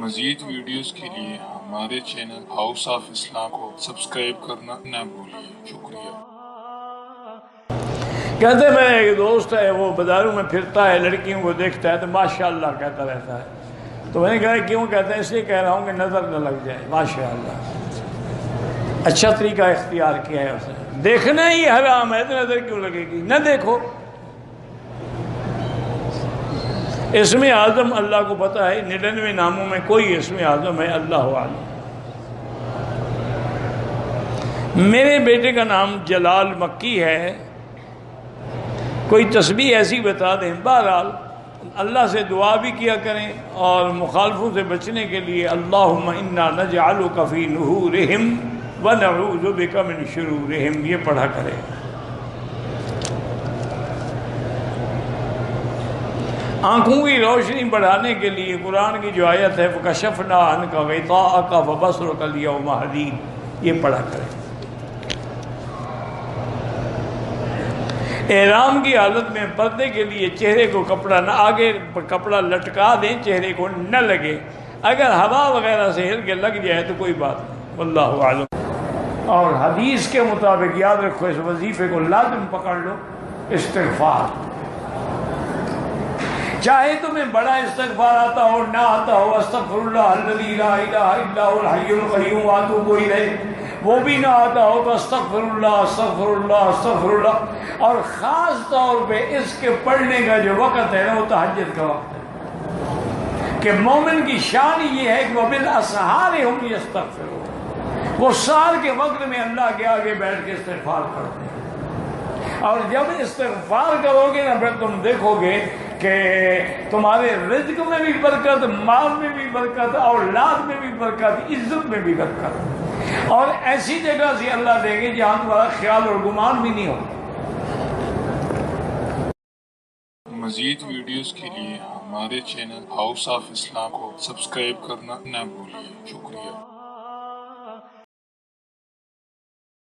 مزید ویڈیوز کے لیے ہمارے چینل ہاؤس آف اسلام کو سبسکرائب کرنا نہ بھولیے۔ شکریہ۔ کہتے میں ایک دوست ہے، وہ بازاروں میں پھرتا ہے، لڑکیوں کو دیکھتا ہے تو ماشاءاللہ کہتا رہتا ہے۔ تو میں نے کہا کیوں کہتا ہے؟ اس لیے کہہ رہا ہوں کہ نظر نہ لگ جائے۔ ماشاءاللہ اچھا طریقہ اختیار کیا ہے اس نے۔ دیکھنا ہی حرام ہے تو نظر کیوں لگے گی؟ نہ دیکھو۔ اسم اعظم اللہ کو پتہ ہے، 99 ناموں میں کوئی اسم اعظم ہے، اللہ عالم۔ میرے بیٹے کا نام جلال مکی ہے، کوئی تسبیح ایسی بتا دیں۔ بہرحال اللہ سے دعا بھی کیا کریں اور مخالفوں سے بچنے کے لیے اللہم انا نجعلک فی نحورہم ونعوذ بک من شرورہم یہ پڑھا کریں۔ آنکھوں کی روشنی بڑھانے کے لیے قرآن کی جو آیت ہے فَكَشَفْنَا عَنْكَ غِطَاءَكَ فَبَصَرُكَ الْيَوْمَ حَدِيدٌ یہ پڑھا کریں۔ احرام کی حالت میں پردے کے لیے چہرے کو کپڑا نہ آگے کپڑا لٹکا دیں، چہرے کو نہ لگے۔ اگر ہوا وغیرہ سے ہل کے لگ جائے تو کوئی بات نہیں، واللہ اعلم۔ اور حدیث کے مطابق یاد رکھو، اس وظیفے کو لازم پکڑ لو، استغفار۔ چاہے تمہیں بڑا استغفار آتا ہو نہ آتا ہو، استغفر اللہ الذی لا الہ الا هو الحی القیوم واتوب الیہ، وہ بھی نہ آتا ہو تو استغفر اللہ استغفر اللہ استغفر اللہ۔ اور خاص طور پہ اس کے پڑھنے کا جو وقت ہے نا وہ تہجد کا وقت ہے، کہ مومن کی شان یہ ہے کہ وبالاسحار هم یستغفرون، وہ سحر کے وقت میں اللہ کے آگے بیٹھ کے استغفار کرتے ہیں۔ اور جب استغفار کرو گے نا پھر تم دیکھو گے کہ تمہارے رزق میں بھی برکت، مال میں بھی برکت، اولاد میں بھی برکت، عزت میں بھی برکت، اور ایسی جگہ سے اللہ دے گے جہاں تمہارا خیال اور گمان بھی نہیں ہوگا۔ مزید ویڈیوز کے لیے ہمارے چینل ہاؤس آف اسلام کو سبسکرائب کرنا نہ بھولیے۔ شکریہ۔